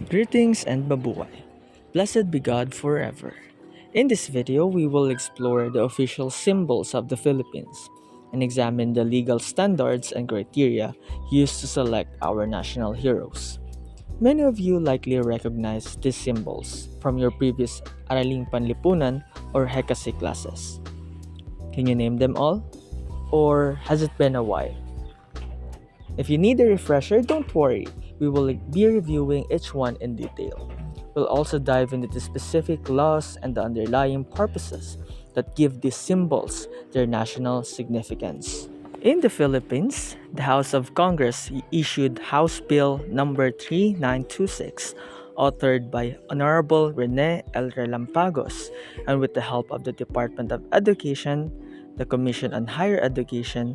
Greetings and mabuhay. Blessed be God forever. In this video, we will explore the official symbols of the Philippines and examine the legal standards and criteria used to select our national heroes. Many of you likely recognize these symbols from your previous Araling Panlipunan or Hekasi classes. Can you name them all? Or has it been a while? If you need a refresher, don't worry. We will be reviewing each one in detail. We'll also dive into the specific laws and the underlying purposes that give these symbols their national significance. In the Philippines, the House of Congress issued House Bill number 3926, authored by Honorable Rene L. Relampagos, and with the help of the Department of Education, the Commission on Higher Education,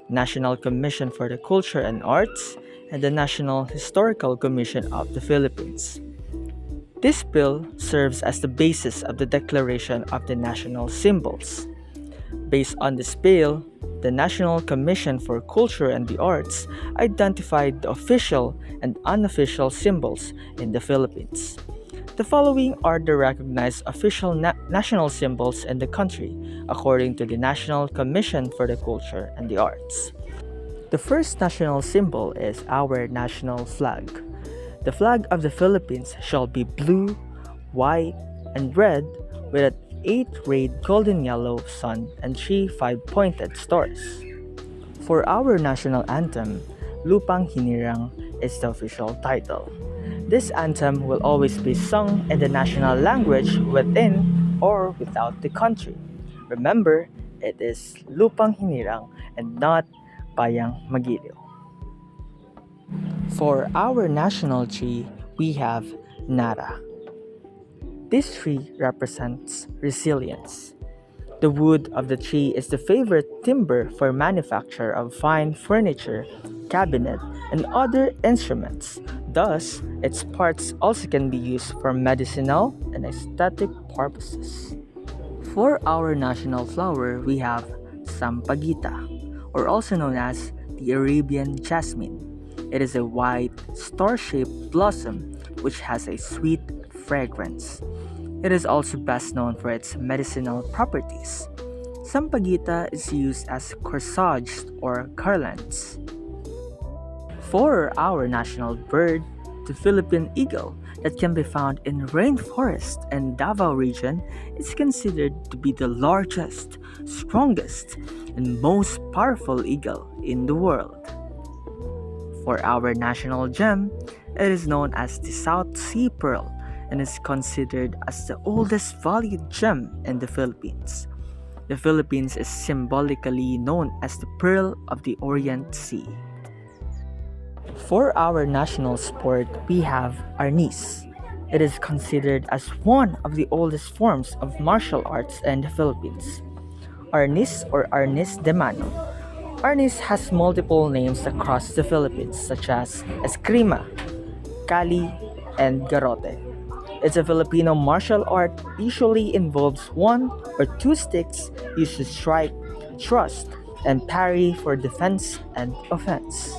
National Commission for the Culture and Arts, and the National Historical Commission of the Philippines. This bill serves as the basis of the Declaration of the National Symbols. Based on this bill, the National Commission for Culture and the Arts identified the official and unofficial symbols in the Philippines. The following are the recognized official national symbols in the country, according to the National Commission for the Culture and the Arts. The first national symbol is our national flag. The flag of the Philippines shall be blue, white, and red with an 8-rayed golden yellow sun and 3 5-pointed stars. For our national anthem, Lupang Hinirang is the official title. This anthem will always be sung in the national language within or without the country. Remember, it is Lupang Hinirang and not Bayang Magiliw. For our national tree, we have Nat'l. This tree represents resilience. The wood of the tree is the favorite timber for manufacture of fine furniture, cabinet, and other instruments. Thus, its parts also can be used for medicinal and aesthetic purposes. For our national flower, we have Sampaguita, or also known as the Arabian jasmine. It is a white, star-shaped blossom which has a sweet fragrance. It is also best known for its medicinal properties. Sampaguita is used as corsage or garlands. For our national bird, the Philippine eagle that can be found in rainforest and Davao region is considered to be the largest, strongest, and most powerful eagle in the world. For our national gem, it is known as the South Sea Pearl and is considered as the oldest valued gem in the Philippines. The Philippines is symbolically known as the Pearl of the Orient Sea. For our national sport, we have arnis. It is considered as one of the oldest forms of martial arts in the Philippines. Arnis or arnis de mano. Arnis has multiple names across the Philippines such as eskrima, kali, and garrote. It's a Filipino martial art usually involves 1 or 2 sticks used to strike, thrust, and parry for defense and offense.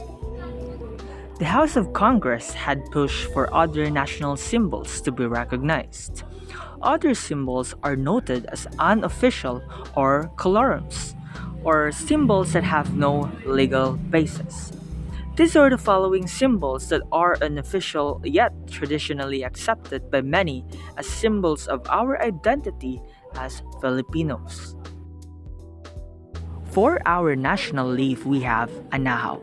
The House of Congress had pushed for other national symbols to be recognized. Other symbols are noted as unofficial or colorums, or symbols that have no legal basis. These are the following symbols that are unofficial yet traditionally accepted by many as symbols of our identity as Filipinos. For our national leaf, we have anahaw.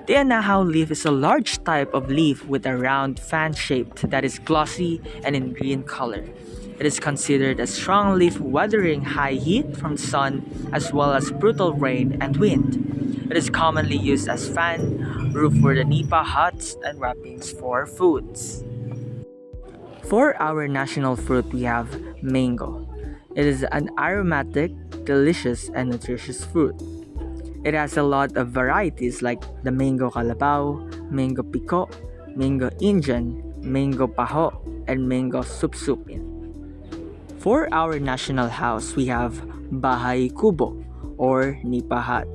The anahaw leaf is a large type of leaf with a round fan shape that is glossy and in green color. It is considered a strong leaf weathering high heat from sun as well as brutal rain and wind. It is commonly used as fan, roof for the nipa huts, and wrappings for foods. For our national fruit, we have mango. It is an aromatic, delicious, and nutritious fruit. It has a lot of varieties like the mango kalabaw, mango pico, mango Indian, mango paho, and mango supsupin. For our national house, we have bahay kubo or nipa hut.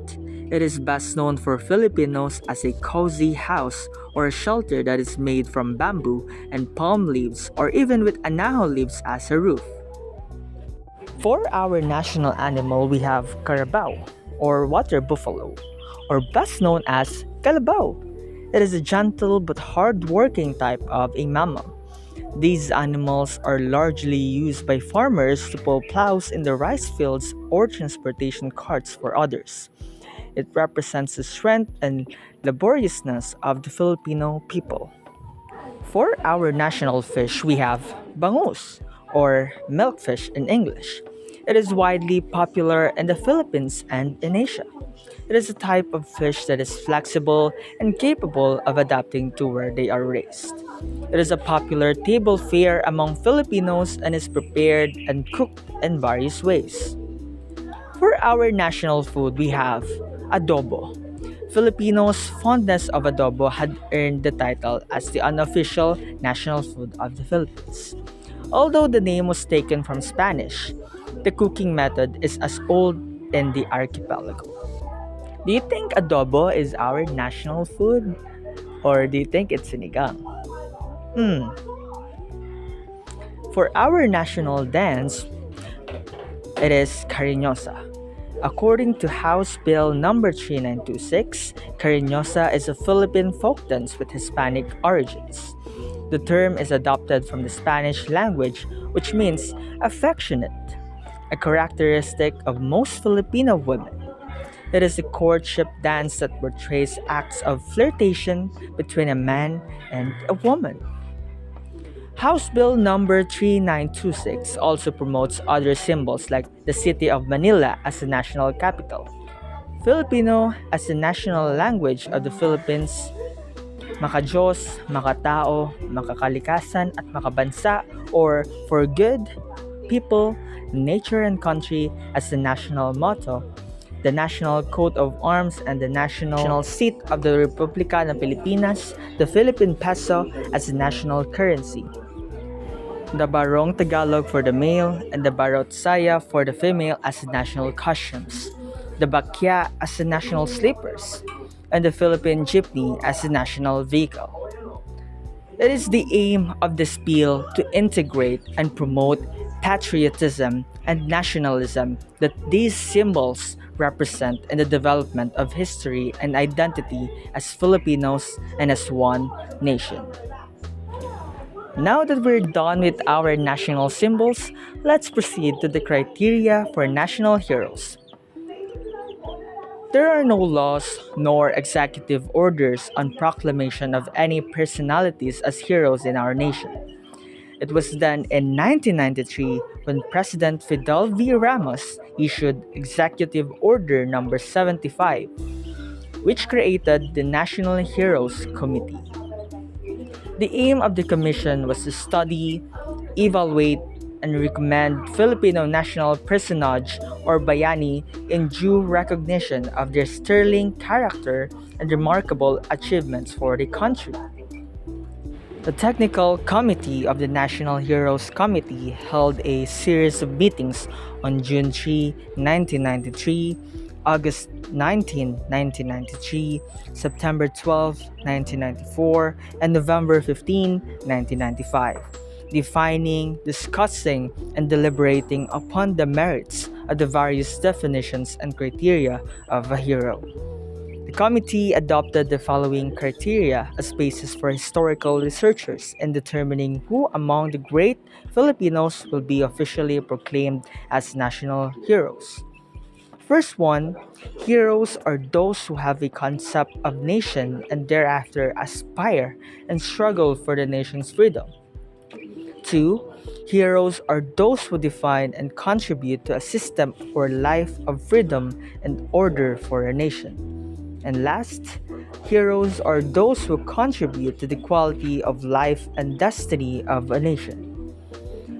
It is best known for Filipinos as a cozy house or a shelter that is made from bamboo and palm leaves or even with anaho leaves as a roof. For our national animal, we have carabao or water buffalo, or best known as kalabaw. It is a gentle but hard-working type of a mammal. These animals are largely used by farmers to pull plows in the rice fields or transportation carts for others. It represents the strength and laboriousness of the Filipino people. For our national fish, we have bangus, or milkfish in English. It is widely popular in the Philippines and in Asia. It is a type of fish that is flexible and capable of adapting to where they are raised. It is a popular table fare among Filipinos and is prepared and cooked in various ways. For our national food, we have adobo. Filipinos' fondness of adobo had earned the title as the unofficial national food of the Philippines. Although the name was taken from Spanish, the cooking method is as old in the archipelago. Do you think adobo is our national food? Or do you think it's sinigang? Hmm. For our national dance, it is cariñosa. According to House Bill number 3926, cariñosa is a Philippine folk dance with Hispanic origins. The term is adopted from the Spanish language, which means affectionate, a characteristic of most Filipino women. It is a courtship dance that portrays acts of flirtation between a man and a woman. House Bill number 3926 also promotes other symbols like the city of Manila as the national capital, Filipino as the national language of the Philippines, makajos, makatao, makakalikasan at makabansa, or for good, people, nature and country as the national motto, the national coat of arms and the national seat of the Republika ng Pilipinas, the Philippine peso as the national currency, the barong Tagalog for the male and the barot saya for the female as the national costumes, the bakya as the national slippers, and the Philippine jeepney as the national vehicle. It is the aim of this bill to integrate and promote patriotism and nationalism that these symbols represent in the development of history and identity as Filipinos and as one nation. Now that we're done with our national symbols, let's proceed to the criteria for national heroes. There are no laws nor executive orders on proclamation of any personalities as heroes in our nation. It was then in 1993 when President Fidel V. Ramos issued Executive Order Number 75, which created the National Heroes Committee. The aim of the commission was to study, evaluate, and recommend Filipino national personage or bayani in due recognition of their sterling character and remarkable achievements for the country. The Technical Committee of the National Heroes Committee held a series of meetings on June 3, 1993, August 19, 1993, September 12, 1994, and November 15, 1995, defining, discussing, and deliberating upon the merits of the various definitions and criteria of a hero. The committee adopted the following criteria as basis for historical researchers in determining who among the great Filipinos will be officially proclaimed as national heroes. First one, heroes are those who have a concept of nation and thereafter aspire and struggle for the nation's freedom. 2. Heroes are those who define and contribute to a system or life of freedom and order for a nation. And last, heroes are those who contribute to the quality of life and destiny of a nation.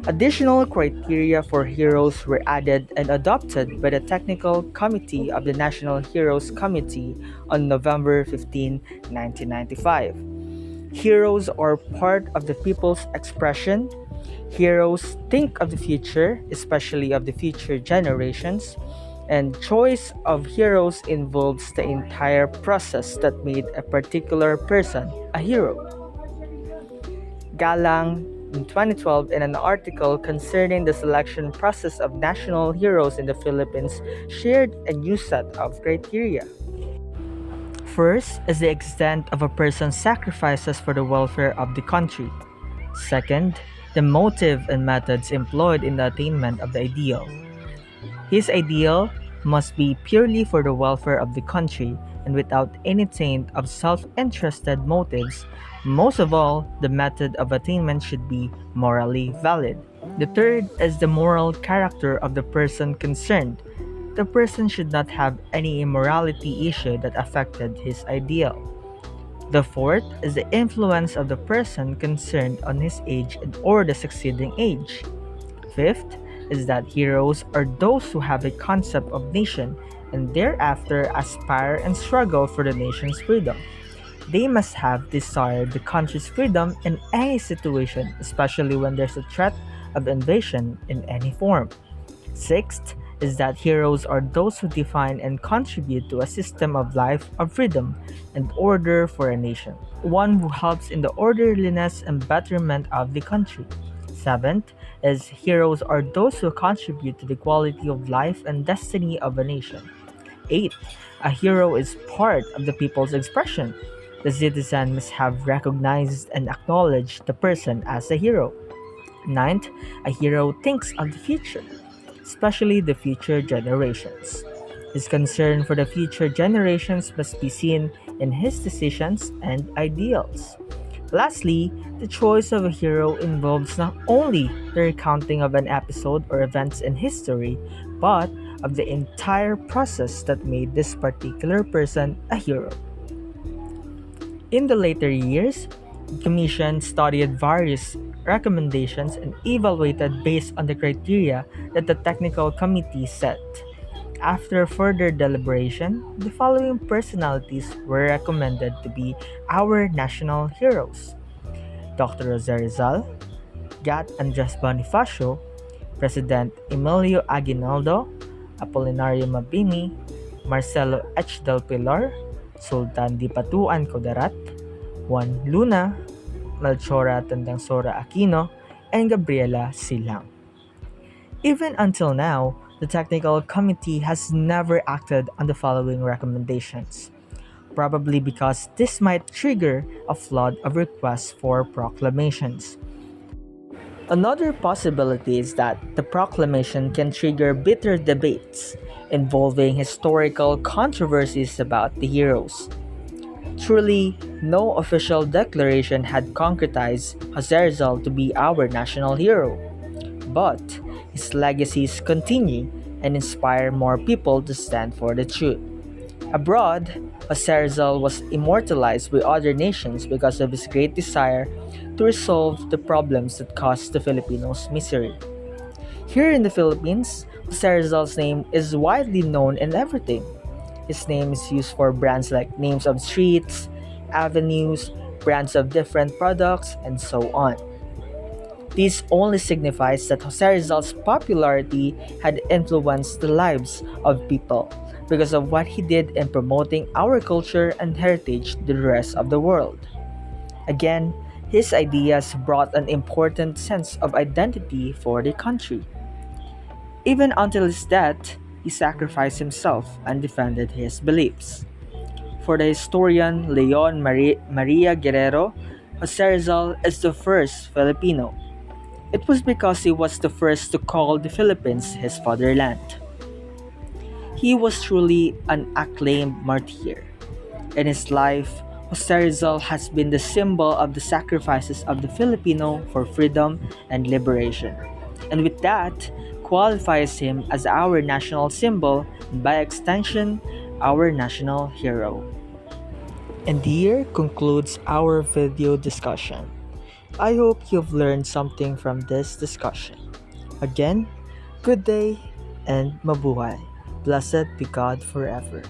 Additional criteria for heroes were added and adopted by the Technical Committee of the National Heroes Committee on November 15, 1995. Heroes are part of the people's expression. Heroes think of the future, especially of the future generations. And choice of heroes involves the entire process that made a particular person a hero. Galang in 2012 in an article concerning the selection process of national heroes in the Philippines shared a new set of criteria. First is the extent of a person's sacrifices for the welfare of the country. Second, the motive and methods employed in the attainment of the ideal. His ideal must be purely for the welfare of the country and without any taint of self-interested motives. Most of all, the method of attainment should be morally valid. The third is the moral character of the person concerned. The person should not have any immorality issue that affected his ideal. The fourth is the influence of the person concerned on his age and or the succeeding age. Fifth is that heroes are those who have a concept of nation and thereafter aspire and struggle for the nation's freedom. They must have desired the country's freedom in any situation, especially when there's a threat of invasion in any form. Sixth is that heroes are those who define and contribute to a system of life of freedom and order for a nation, one who helps in the orderliness and betterment of the country. Seventh is heroes are those who contribute to the quality of life and destiny of a nation. Eighth, a hero is part of the people's expression. The citizen must have recognized and acknowledged the person as a hero. Ninth, a hero thinks of the future, especially the future generations. His concern for the future generations must be seen in his decisions and ideals. Lastly, the choice of a hero involves not only the recounting of an episode or events in history, but of the entire process that made this particular person a hero. In the later years, the Commission studied various recommendations and evaluated based on the criteria that the technical committee set. After further deliberation, the following personalities were recommended to be our national heroes: Dr. Jose Rizal, Gat Andres Bonifacio, President Emilio Aguinaldo, Apolinario Mabini, Marcelo H. del Pilar, Sultan Dipatuan Codarat, Juan Luna, Melchora Tandangsora Aquino, and Gabriela Silang. Even until now, the technical committee has never acted on the following recommendations, probably because this might trigger a flood of requests for proclamations. Another possibility is that the proclamation can trigger bitter debates involving historical controversies about the heroes. Truly, no official declaration had concretized Jose Rizal to be our national hero, but his legacies continue and inspire more people to stand for the truth. Abroad, Jose Rizal was immortalized by other nations because of his great desire to resolve the problems that caused the Filipinos misery. Here in the Philippines, Jose Rizal's name is widely known in everything. His name is used for brands like names of streets, avenues, brands of different products, and so on. This only signifies that Jose Rizal's popularity had influenced the lives of people because of what he did in promoting our culture and heritage to the rest of the world. Again, his ideas brought an important sense of identity for the country. Even until his death, he sacrificed himself and defended his beliefs. For the historian Leon Maria Guerrero, Jose Rizal is the first Filipino. It was because he was the first to call the Philippines his fatherland. He was truly an acclaimed martyr. In his life, Jose Rizal has been the symbol of the sacrifices of the Filipino for freedom and liberation, and with that, qualifies him as our national symbol and by extension, our national hero. And here concludes our video discussion. I hope you've learned something from this discussion. Again, good day and mabuhay. Blessed be God forever.